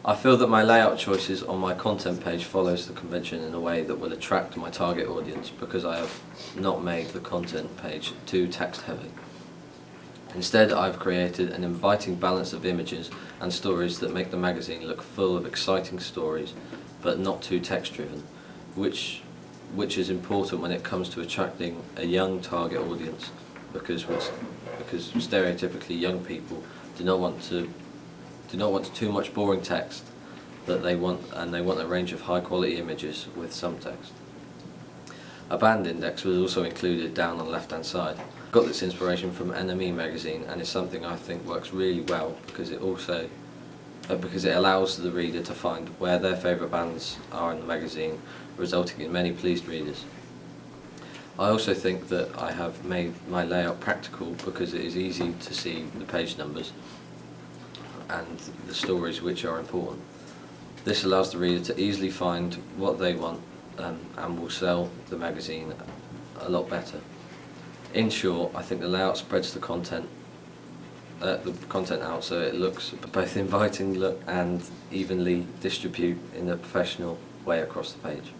I feel that my layout choices on my content page follows the convention in a way that will attract my target audience because I have not made the content page too text heavy. Instead, I've created an inviting balance of images and stories that make the magazine look full of exciting stories but not too text driven, which is important when it comes to attracting a young target audience because stereotypically young people do not want too much boring text they want a range of high quality images with some text. A band index was also included down on the left hand side. I got this inspiration from NME magazine and is something I think works really well because it allows the reader to find where their favourite bands are in the magazine, resulting in many pleased readers. I also think that I have made my layout practical because it is easy to see the page numbers and the stories which are important. This allows the reader to easily find what they want and will sell the magazine a lot better. In short, I think the layout spreads the content out so it looks both inviting look and evenly distribute in a professional way across the page.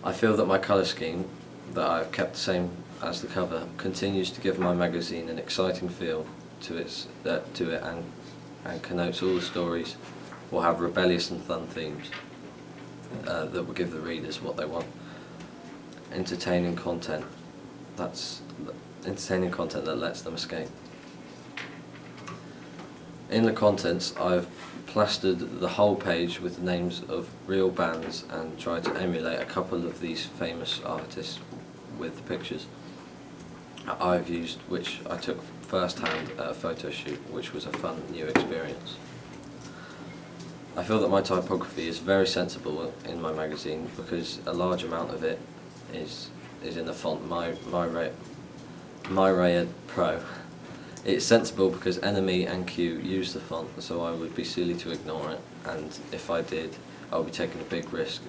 I feel that my colour scheme, that I have kept the same as the cover, continues to give my magazine an exciting feel to it and connotes all the stories will have rebellious and fun themes that will give the readers what they want. Entertaining content that lets them escape. In the contents, I've plastered the whole page with the names of real bands and tried to emulate a couple of these famous artists with the pictures I've used, which I took first hand at a photo shoot, which was a fun new experience. I feel that my typography is very sensible in my magazine because a large amount of it is in the font Myriad Pro. It's sensible because NME and Q use the font, so I would be silly to ignore it, and if I did, I would be taking a big risk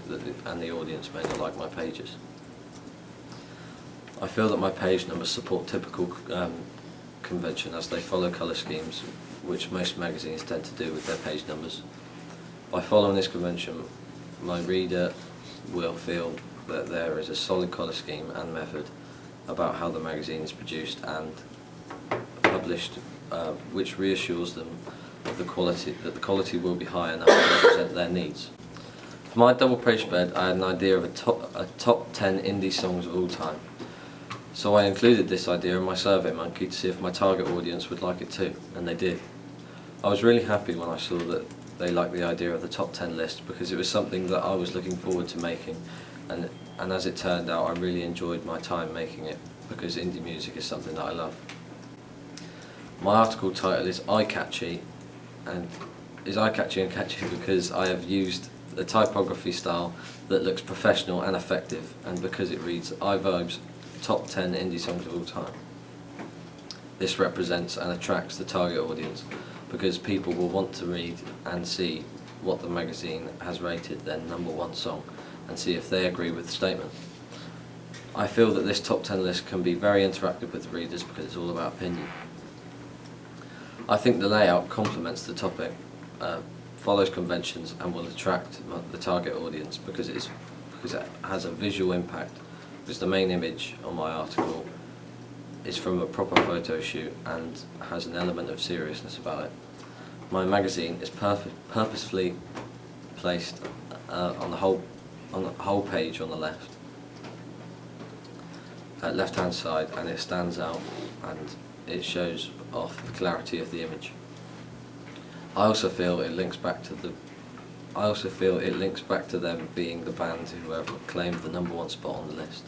and the audience may not like my pages. I feel that my page numbers support typical convention as they follow colour schemes, which most magazines tend to do with their page numbers. By following this convention, my reader will feel that there is a solid colour scheme and method about how the magazine is produced and published, which reassures them of the quality will be high enough to represent their needs. For my double page spread, I had an idea of a top 10 indie songs of all time. So I included this idea in my SurveyMonkey to see if my target audience would like it too, and they did. I was really happy when I saw that they liked the idea of the top 10 list because it was something that I was looking forward to making, and as it turned out I really enjoyed my time making it because indie music is something that I love. My article title is eye-catchy and catchy because I have used a typography style that looks professional and effective, and because it reads iVibes top 10 indie songs of all time. This represents and attracts the target audience because people will want to read and see what the magazine has rated their #1 song and see if they agree with the statement. I feel that this top 10 list can be very interactive with readers because it's all about opinion. I think the layout complements the topic, follows conventions and will attract the target audience because it has a visual impact, because the main image on my article is from a proper photo shoot and has an element of seriousness about it. My magazine is purposefully placed on the whole page on the left hand side, and it stands out and it shows off the clarity of the image. I also feel it links back to them being the band who have claimed the #1 spot on the list.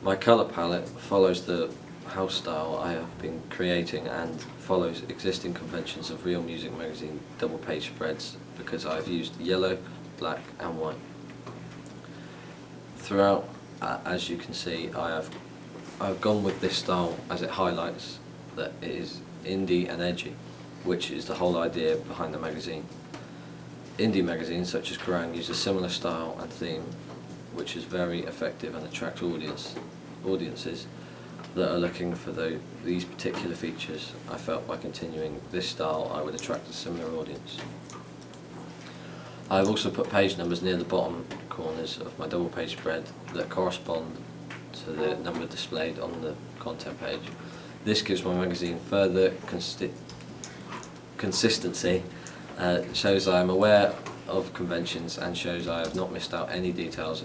My colour palette follows the house style I have been creating and follows existing conventions of Real Music magazine double page spreads because I've used yellow, black and white. Throughout, as you can see, I've gone with this style as it highlights that it is indie and edgy, which is the whole idea behind the magazine. Indie magazines such as Kerrang use a similar style and theme, which is very effective and attracts audiences, that are looking for these particular features. I felt by continuing this style I would attract a similar audience. I have also put page numbers near the bottom corners of my double page spread that correspond to the number displayed on the content page. This gives my magazine further consistency, shows I am aware of conventions, and shows I have not missed out any details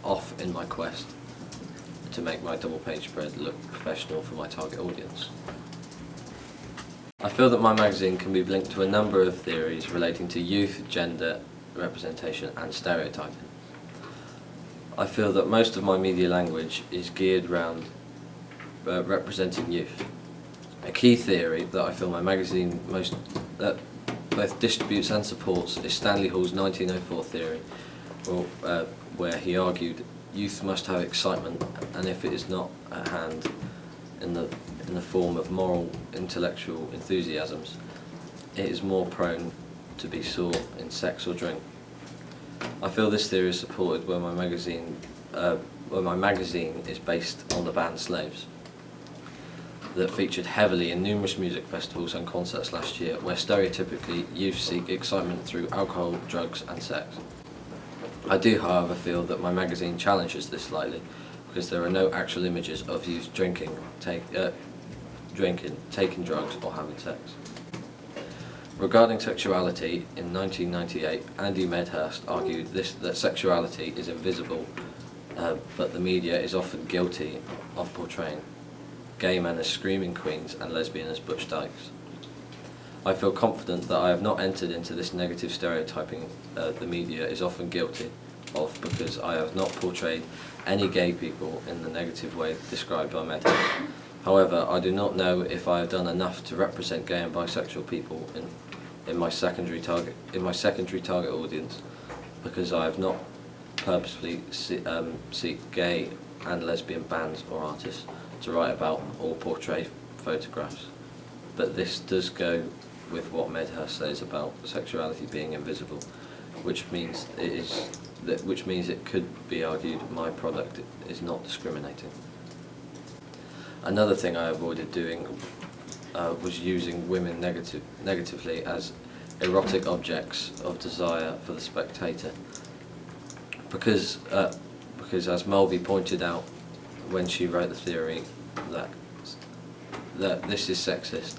off in my quest to make my double page spread look professional for my target audience. I feel that my magazine can be linked to a number of theories relating to youth, gender, representation and stereotyping. I feel that most of my media language is geared around representing youth. A key theory that I feel my magazine both distributes and supports is Stanley Hall's 1904 theory, where he argued youth must have excitement, and if it is not at hand in the form of moral, intellectual enthusiasms, it is more prone to be sought in sex or drink. I feel this theory is supported where my magazine is based on the band Slaves, that featured heavily in numerous music festivals and concerts last year, where stereotypically youth seek excitement through alcohol, drugs and sex. I do, however, feel that my magazine challenges this slightly, because there are no actual images of youth drinking, taking drugs or having sex. Regarding sexuality, in 1998, Andy Medhurst argued that sexuality is invisible, but the media is often guilty of portraying gay men as screaming queens and lesbian as butch dykes. I feel confident that I have not entered into this negative stereotyping the media is often guilty of, because I have not portrayed any gay people in the negative way described by Medhurst. However, I do not know if I have done enough to represent gay and bisexual people in my secondary target audience, because I have not purposefully seek gay and lesbian bands or artists to write about or portray photographs. But this does go with what Medhurst says about sexuality being invisible, which means it could be argued my product is not discriminating. Another thing I avoided doing was using women negatively as erotic objects of desire for the spectator, because as Mulvey pointed out when she wrote the theory, that this is sexist,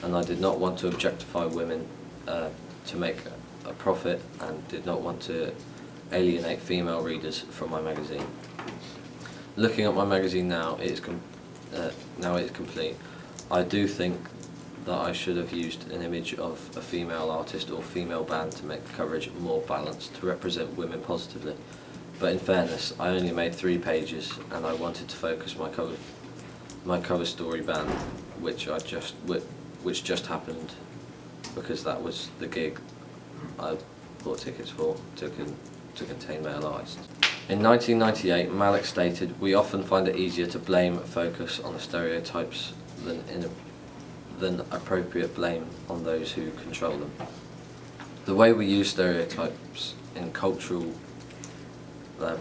and I did not want to objectify women to make a profit, and did not want to alienate female readers from my magazine. Looking at my magazine now, it is complete. I do think that I should have used an image of a female artist or female band to make the coverage more balanced, to represent women positively. But in fairness, I only made 3 pages, and I wanted to focus my cover story band, which just happened because that was the gig I bought tickets for, to contain male artists. In 1998, Malik stated, "We often find it easier to focus on the stereotypes than appropriate blame on those who control them. The way we use stereotypes in cultural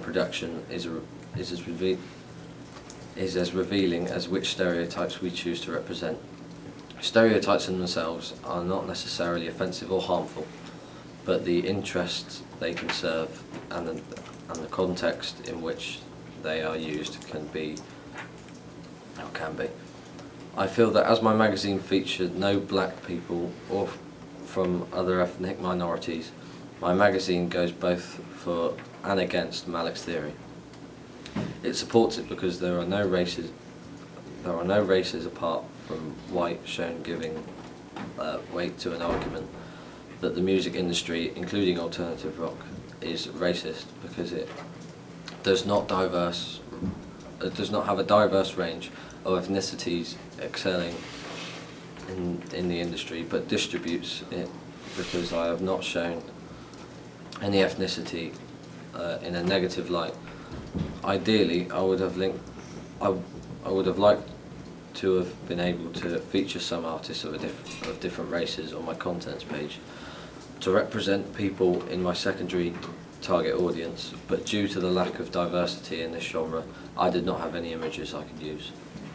production is as revealing as which stereotypes we choose to represent. Stereotypes in themselves are not necessarily offensive or harmful, but the interests they can serve and the context in which they are used can be. I feel that as my magazine featured no black people or from other ethnic minorities, my magazine goes both for and against Malik's theory. It supports it because there are no races apart from white shown giving weight to an argument that the music industry, including alternative rock, is racist because it does not have a diverse range of ethnicities excelling in the industry, but distributes it because I have not shown any ethnicity in a negative light. Ideally, I would have liked to have been able to feature some artists of different races on my contents page to represent people in my secondary target audience, but due to the lack of diversity in this genre, I did not have any images I could use.